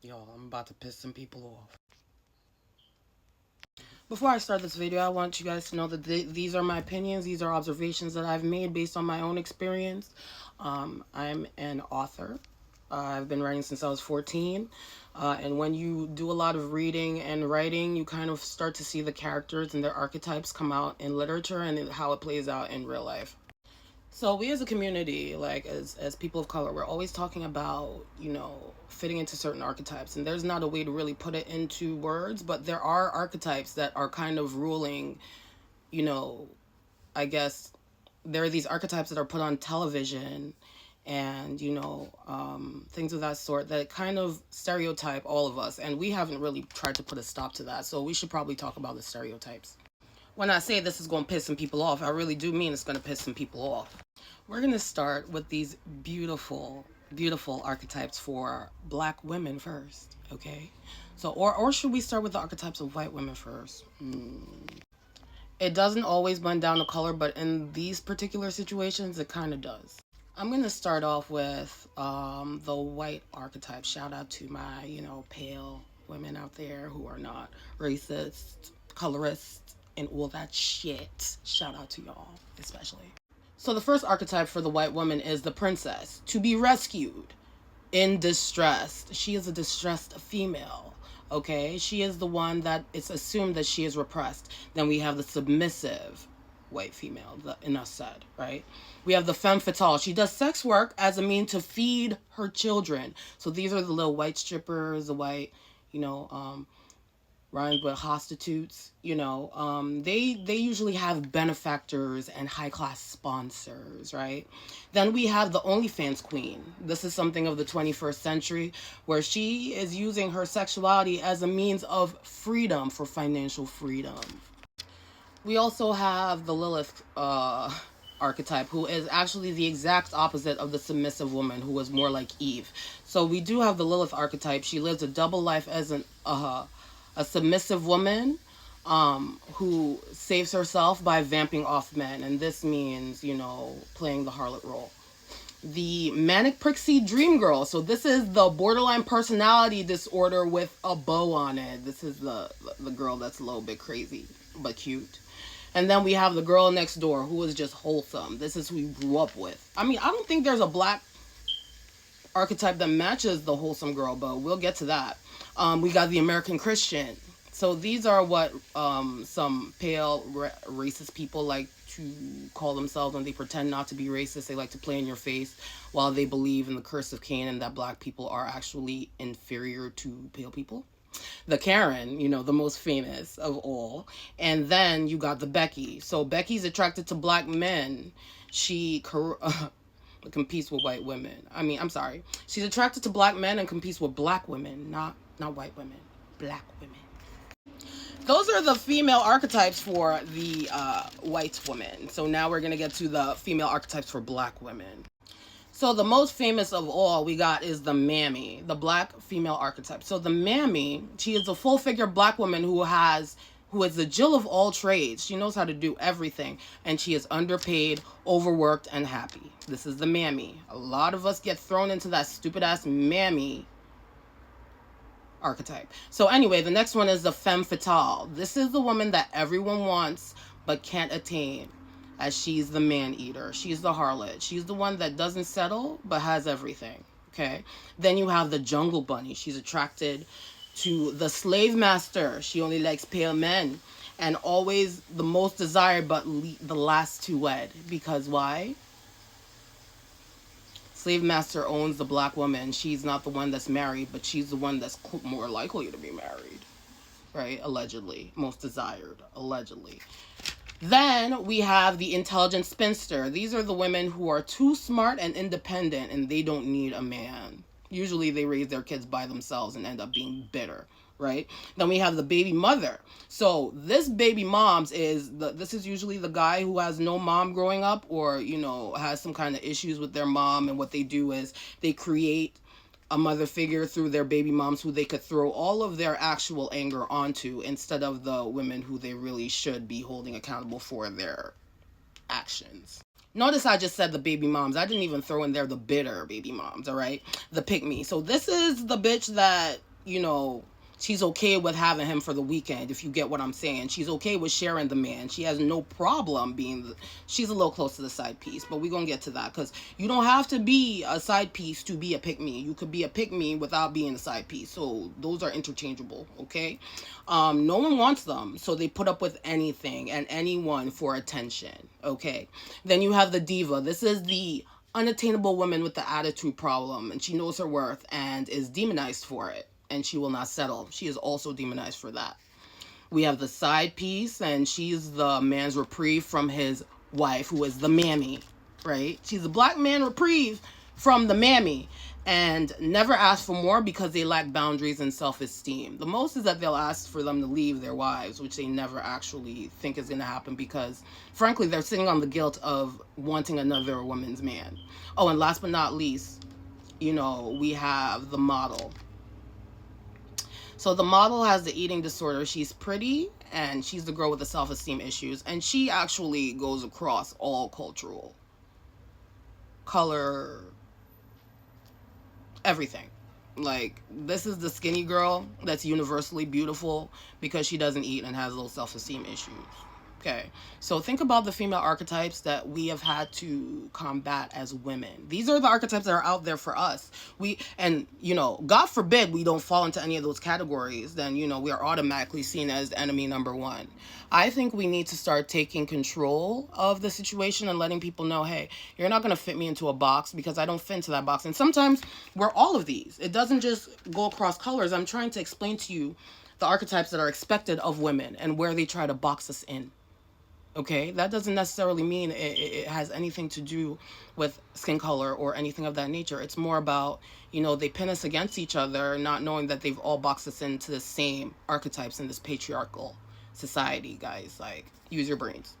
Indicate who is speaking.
Speaker 1: Yo, I'm about to piss some people off. Before I start this video, I want you guys to know that these are my opinions. These are observations that I've made based on my own experience. I'm an author. I've been writing since I was 14. And when you do a lot of reading and writing, you kind of start to see the characters and their archetypes come out in literature and how it plays out in real life. So we as a community, like as people of color, we're always talking about, fitting into certain archetypes. And there's not a way to really put it into words, but there are archetypes that are kind of ruling, you know, I guess there are these archetypes that are put on television and, things of that sort that kind of stereotype all of us. And we haven't really tried to put a stop to that. So we should probably talk about the stereotypes. When I say this is going to piss some people off, I really do mean it's going to piss some people off. We're going to start with these beautiful, beautiful archetypes for black women first, okay? So, or should we start with the archetypes of white women first? It doesn't always blend down to color, but in these particular situations, it kind of does. I'm going to start off with the white archetype. Shout out to my, pale women out there who are not racist, colorist, and all that shit. Shout out to y'all, especially. So the first archetype for the white woman is the princess, to be rescued, in distress. She is a distressed female, okay? She is the one that it's assumed that she is repressed. Then we have the submissive white female, the enough said, right? We have the femme fatale. She does sex work as a mean to feed her children. So these are the little white strippers, the white, rhymes with prostitutes, they usually have benefactors and high class sponsors, right? Then we have the OnlyFans queen. This is something of the 21st century where she is using her sexuality as a means of freedom, for financial freedom. We also have the Lilith archetype, who is actually the exact opposite of the submissive woman, who was more like Eve. So we do have the Lilith archetype. She lives a double life as a submissive woman who saves herself by vamping off men. And this means, playing the harlot role. The manic pixie dream girl. So this is the borderline personality disorder with a bow on it. This is the girl that's a little bit crazy, but cute. And then we have the girl next door, who is just wholesome. This is who you grew up with. I mean, I don't think there's a black archetype that matches the wholesome girl, but we'll get to that. We got the American Christian. So these are what some pale racist people like to call themselves when they pretend not to be racist. They like to play in your face while they believe in the curse of Cain and that black people are actually inferior to pale people. The Karen, the most famous of all. And then you got the Becky. So Becky's attracted to black men. She competes with white women. I'm sorry. She's attracted to black men and competes with black women, not white women, black women. Those are the female archetypes for the white woman. So now we're going to get to the female archetypes for black women. So the most famous of all we got is the mammy, the black female archetype. So the mammy, she is a full figure black woman who is the Jill of all trades. She knows how to do everything, and she is underpaid, overworked, and happy. This is the mammy. A lot of us get thrown into that stupid ass mammy archetype. So anyway, the next one is the femme fatale. This is the woman that everyone wants but can't attain, as she's the man eater. She's the harlot. She's the one that doesn't settle but has everything. Okay. Then you have the jungle bunny. She's attracted to the slave master. She only likes pale men and always the most desired but the last to wed. Because why? Slave master owns the black woman. She's not the one that's married, but she's the one that's more likely to be married, right? Allegedly. Most desired, allegedly. Then we have the intelligent spinster. These are the women who are too smart and independent and they don't need a man. Usually they raise their kids by themselves and end up being bitter, right? Then we have the baby mother. So this baby moms this is usually the guy who has no mom growing up or, has some kind of issues with their mom. And what they do is they create a mother figure through their baby moms who they could throw all of their actual anger onto instead of the women who they really should be holding accountable for their actions. Notice I just said the baby moms. I didn't even throw in there the bitter baby moms, all right? The pick me. So this is the bitch that you know, she's okay with having him for the weekend, if you get what I'm saying. She's okay with sharing the man. She has no problem being she's a little close to the side piece, but we're gonna get to that, because you don't have to be a side piece to be a pick me. You could be a pick me without being a side piece. So those are interchangeable, okay? No one wants them, so they put up with anything and anyone for attention, okay? Then you have the diva. This is the unattainable woman with the attitude problem, and she knows her worth and is demonized for it, and she will not settle. She is also demonized for that. We have the side piece, and she's the man's reprieve from his wife, who is the mammy, right? She's a black man reprieve from the mammy, and never ask for more because they lack boundaries and self-esteem. The most is that they'll ask for them to leave their wives, which they never actually think is going to happen, because frankly they're sitting on the guilt of wanting another woman's man. Oh, and last but not least, we have the model. So the model has the eating disorder. She's pretty, and she's the girl with the self-esteem issues, and she actually goes across all cultural, color, everything. Like, this is the skinny girl that's universally beautiful because she doesn't eat and has low self-esteem issues. Okay, so think about the female archetypes that we have had to combat as women. These are the archetypes that are out there for us. God forbid we don't fall into any of those categories, then, we are automatically seen as enemy number one. I think we need to start taking control of the situation and letting people know, hey, you're not going to fit me into a box because I don't fit into that box. And sometimes we're all of these. It doesn't just go across colors. I'm trying to explain to you the archetypes that are expected of women and where they try to box us in. Okay, that doesn't necessarily mean it has anything to do with skin color or anything of that nature. It's more about, they pin us against each other, not knowing that they've all boxed us into the same archetypes in this patriarchal society, guys. Like, use your brains.